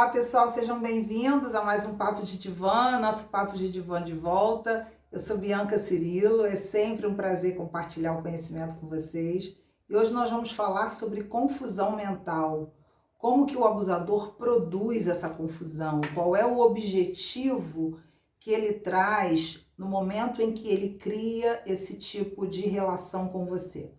Olá pessoal, sejam bem-vindos a mais um Papo de Divã, nosso Papo de Divã de volta. Eu sou Bianca Cirilo, é sempre um prazer compartilhar o conhecimento com vocês. E hoje nós vamos falar sobre confusão mental. Como que o abusador produz essa confusão? Qual é o objetivo que ele traz no momento em que ele cria esse tipo de relação com você?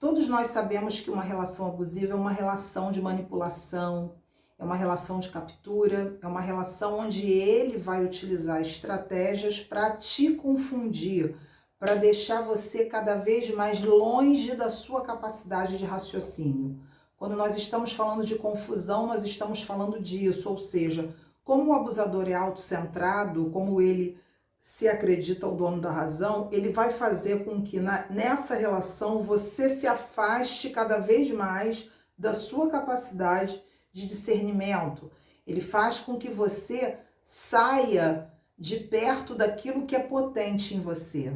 Todos nós sabemos que uma relação abusiva é uma relação de manipulação, é uma relação de captura, é uma relação onde ele vai utilizar estratégias para te confundir, para deixar você cada vez mais longe da sua capacidade de raciocínio. Quando nós estamos falando de confusão, nós estamos falando disso, ou seja, como o abusador é autocentrado, como ele se acredita o dono da razão, ele vai fazer com que nessa relação você se afaste cada vez mais da sua capacidade de discernimento. Ele faz com que você saia de perto daquilo que é potente em você,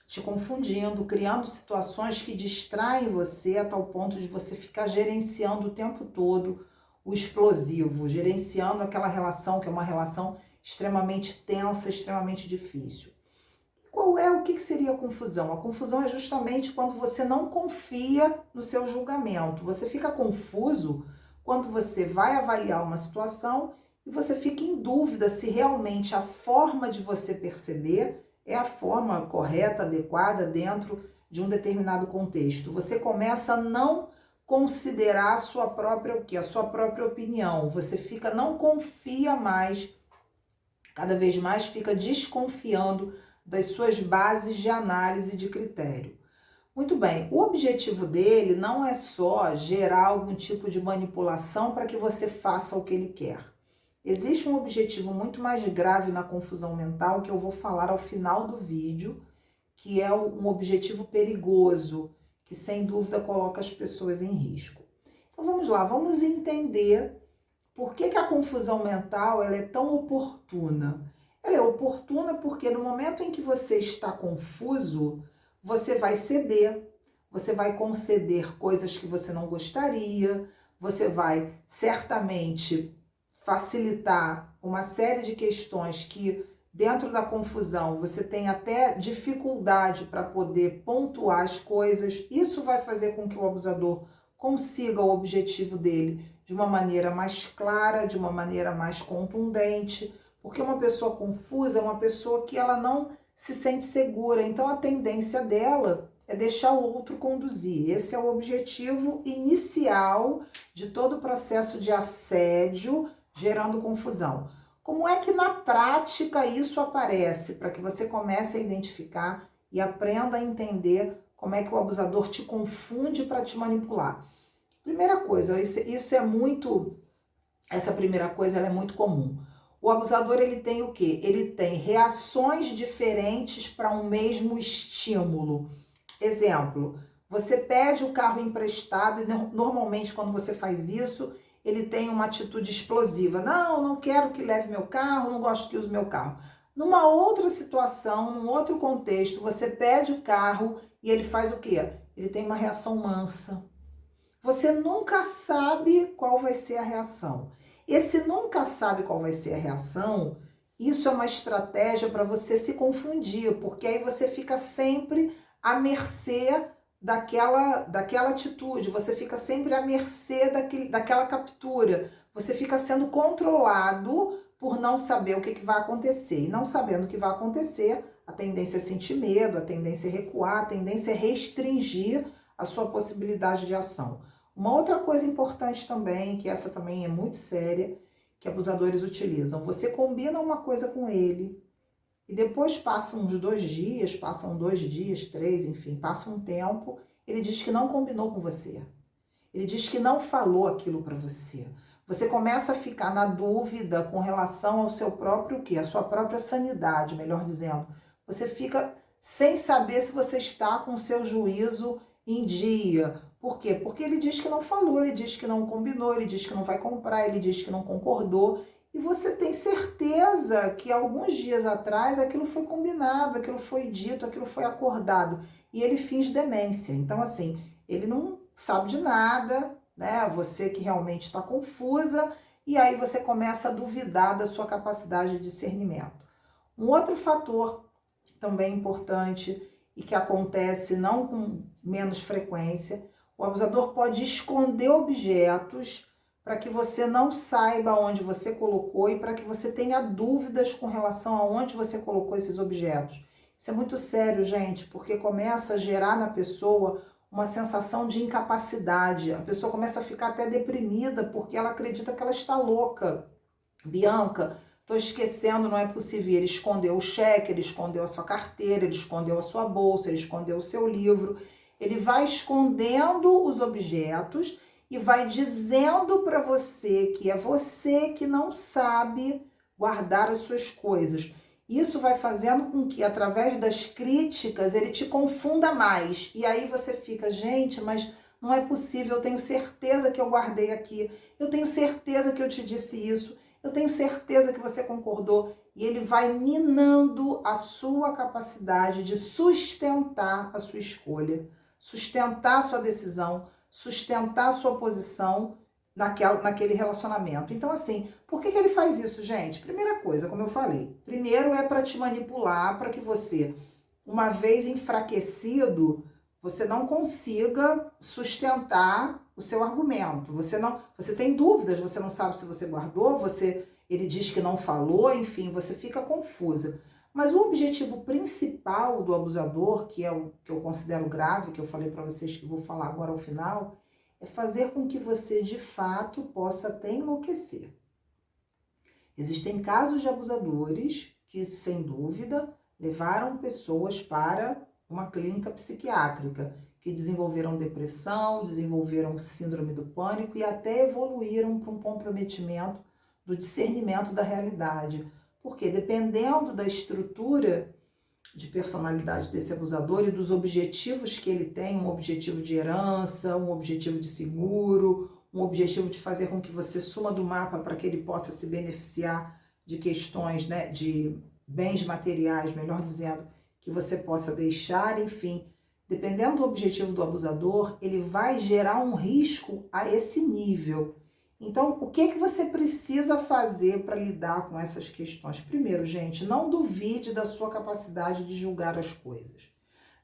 te confundindo, criando situações que distraem você a tal ponto de você ficar gerenciando o tempo todo o explosivo, gerenciando aquela relação que é uma relação extremamente tensa, extremamente difícil. O que seria a confusão? A confusão é justamente quando você não confia no seu julgamento. Você fica confuso quando você vai avaliar uma situação e você fica em dúvida se realmente a forma de você perceber é a forma correta, adequada dentro de um determinado contexto. Você começa a não considerar a sua própria opinião. Você não confia mais, cada vez mais fica desconfiando das suas bases de análise de critério. Muito bem, o objetivo dele não é só gerar algum tipo de manipulação para que você faça o que ele quer. Existe um objetivo muito mais grave na confusão mental que eu vou falar ao final do vídeo, que é um objetivo perigoso, que sem dúvida coloca as pessoas em risco. Então vamos lá, vamos entender por que a confusão mental ela é tão oportuna. Ela é oportuna porque no momento em que você está confuso, você vai ceder, você vai conceder coisas que você não gostaria, você vai certamente facilitar uma série de questões que dentro da confusão você tem até dificuldade para poder pontuar as coisas. Isso vai fazer com que o abusador consiga o objetivo dele de uma maneira mais clara, de uma maneira mais contundente, porque uma pessoa confusa é uma pessoa que ela não se sente segura, então a tendência dela é deixar o outro conduzir. Esse é o objetivo inicial de todo o processo de assédio, gerando confusão. Como é que na prática isso aparece? Para que você comece a identificar e aprenda a entender como é que o abusador te confunde para te manipular. Primeira coisa, essa primeira coisa ela é muito comum. O abusador ele tem o quê? Ele tem reações diferentes para um mesmo estímulo. Exemplo, você pede o carro emprestado e normalmente quando você faz isso, ele tem uma atitude explosiva. Não quero que leve meu carro, não gosto que use meu carro. Numa outra situação, num outro contexto, você pede o carro e ele faz o quê? Ele tem uma reação mansa. Você nunca sabe qual vai ser a reação. Esse nunca sabe qual vai ser a reação, isso é uma estratégia para você se confundir, porque aí você fica sempre à mercê daquela atitude, você fica sempre à mercê daquela captura, você fica sendo controlado por não saber o que vai acontecer. E não sabendo o que vai acontecer, a tendência é sentir medo, a tendência é recuar, a tendência é restringir a sua possibilidade de ação. Uma outra coisa importante também, que essa também é muito séria, que abusadores utilizam. Você combina uma coisa com ele e depois passam 2 dias, 3, enfim, passa um tempo, ele diz que não combinou com você. Ele diz que não falou aquilo para você. Você começa a ficar na dúvida com relação ao seu próprio a sua própria sanidade, melhor dizendo. Você fica sem saber se você está com o seu juízo em dia. Por quê? Porque ele diz que não falou, ele diz que não combinou, ele diz que não vai comprar, ele diz que não concordou. E você tem certeza que alguns dias atrás aquilo foi combinado, aquilo foi dito, aquilo foi acordado. E ele finge demência. Então, assim, ele não sabe de nada, né? Você que realmente está confusa, e aí você começa a duvidar da sua capacidade de discernimento. Um outro fator também importante e que acontece não com menos frequência, o abusador pode esconder objetos para que você não saiba onde você colocou e para que você tenha dúvidas com relação a onde você colocou esses objetos. Isso é muito sério, gente, porque começa a gerar na pessoa uma sensação de incapacidade. A pessoa começa a ficar até deprimida porque ela acredita que ela está louca. Bianca, tô esquecendo, não é possível. Ele escondeu o cheque, ele escondeu a sua carteira, ele escondeu a sua bolsa, ele escondeu o seu livro. Ele vai escondendo os objetos e vai dizendo para você que é você que não sabe guardar as suas coisas. Isso vai fazendo com que, através das críticas, ele te confunda mais. E aí você fica, gente, mas não é possível, eu tenho certeza que eu guardei aqui, eu tenho certeza que eu te disse isso, eu tenho certeza que você concordou. E ele vai minando a sua capacidade de sustentar a sua escolha, sustentar a sua decisão, sustentar a sua posição naquele relacionamento. Então, assim, por que ele faz isso, gente? Primeira coisa, como eu falei, primeiro é para te manipular, para que você, uma vez enfraquecido, você não consiga sustentar o seu argumento. Você tem dúvidas, você não sabe se você guardou, ele diz que não falou, enfim, você fica confusa. Mas o objetivo principal do abusador, que é o que eu considero grave, que eu falei para vocês que vou falar agora ao final, é fazer com que você, de fato, possa até enlouquecer. Existem casos de abusadores que, sem dúvida, levaram pessoas para uma clínica psiquiátrica, que desenvolveram depressão, desenvolveram síndrome do pânico e até evoluíram para um comprometimento do discernimento da realidade. Porque, dependendo da estrutura de personalidade desse abusador e dos objetivos que ele tem, um objetivo de herança, um objetivo de seguro, um objetivo de fazer com que você suma do mapa para que ele possa se beneficiar de questões, né, de bens materiais, melhor dizendo, que você possa deixar, enfim. Dependendo do objetivo do abusador, ele vai gerar um risco a esse nível. Então, o que você precisa fazer para lidar com essas questões? Primeiro, gente, não duvide da sua capacidade de julgar as coisas.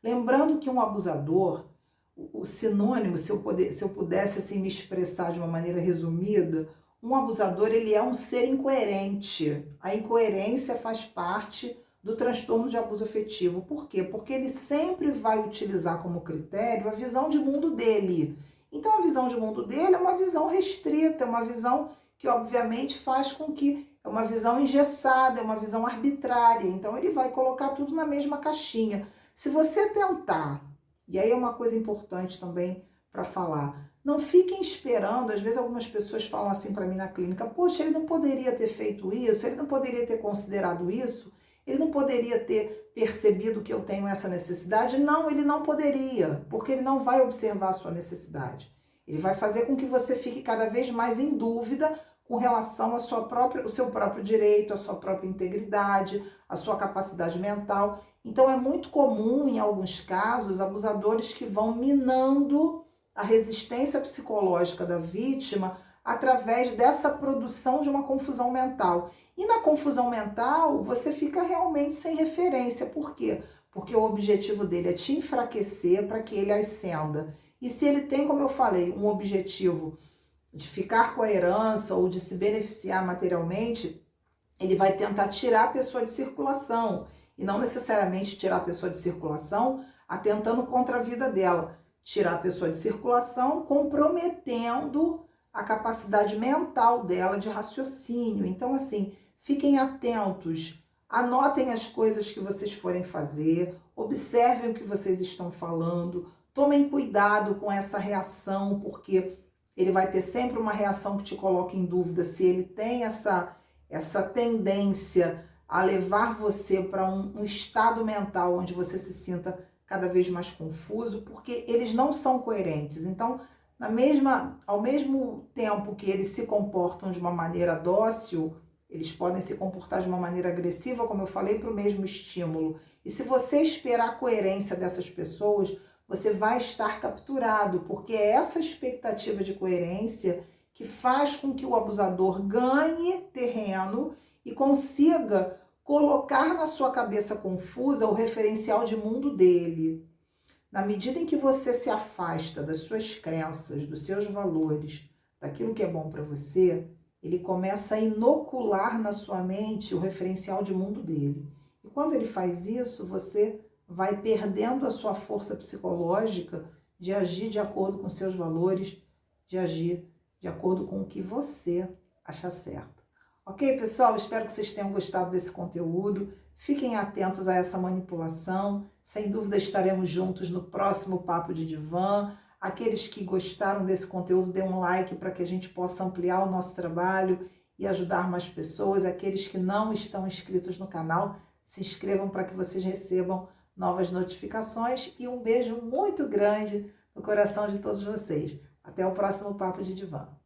Lembrando que um abusador, o sinônimo, se eu pudesse assim, me expressar de uma maneira resumida, um abusador ele é um ser incoerente. A incoerência faz parte do transtorno de abuso afetivo. Por quê? Porque ele sempre vai utilizar como critério a visão de mundo dele. Então, a visão de mundo dele é uma visão restrita, é uma visão que, obviamente, faz com que... É uma visão engessada, é uma visão arbitrária. Então, ele vai colocar tudo na mesma caixinha. Se você tentar, e aí é uma coisa importante também para falar, não fiquem esperando, às vezes algumas pessoas falam assim para mim na clínica, poxa, ele não poderia ter feito isso, ele não poderia ter considerado isso, ele não poderia ter percebido que eu tenho essa necessidade. Não, ele não poderia, porque ele não vai observar a sua necessidade. Ele vai fazer com que você fique cada vez mais em dúvida com relação ao seu próprio direito, à sua própria integridade, à sua capacidade mental. Então é muito comum, em alguns casos, abusadores que vão minando a resistência psicológica da vítima através dessa produção de uma confusão mental. E na confusão mental, você fica realmente sem referência. Por quê? Porque o objetivo dele é te enfraquecer para que ele ascenda. E se ele tem, como eu falei, um objetivo de ficar com a herança ou de se beneficiar materialmente, ele vai tentar tirar a pessoa de circulação. E não necessariamente tirar a pessoa de circulação atentando contra a vida dela. Tirar a pessoa de circulação comprometendo a capacidade mental dela de raciocínio. Então, assim, fiquem atentos, anotem as coisas que vocês forem fazer, observem o que vocês estão falando, tomem cuidado com essa reação, porque ele vai ter sempre uma reação que te coloca em dúvida se ele tem essa tendência a levar você para um estado mental onde você se sinta cada vez mais confuso, porque eles não são coerentes. Então, ao mesmo tempo que eles se comportam de uma maneira dócil, eles podem se comportar de uma maneira agressiva, como eu falei, para o mesmo estímulo. E se você esperar a coerência dessas pessoas, você vai estar capturado, porque é essa expectativa de coerência que faz com que o abusador ganhe terreno e consiga colocar na sua cabeça confusa o referencial de mundo dele. Na medida em que você se afasta das suas crenças, dos seus valores, daquilo que é bom para você, ele começa a inocular na sua mente o referencial de mundo dele. E quando ele faz isso, você vai perdendo a sua força psicológica de agir de acordo com seus valores, de agir de acordo com o que você acha certo. Ok, pessoal? Espero que vocês tenham gostado desse conteúdo. Fiquem atentos a essa manipulação. Sem dúvida estaremos juntos no próximo Papo de Divã. Aqueles que gostaram desse conteúdo, dê um like para que a gente possa ampliar o nosso trabalho e ajudar mais pessoas. Aqueles que não estão inscritos no canal, se inscrevam para que vocês recebam novas notificações. E um beijo muito grande no coração de todos vocês. Até o próximo Papo de Divã.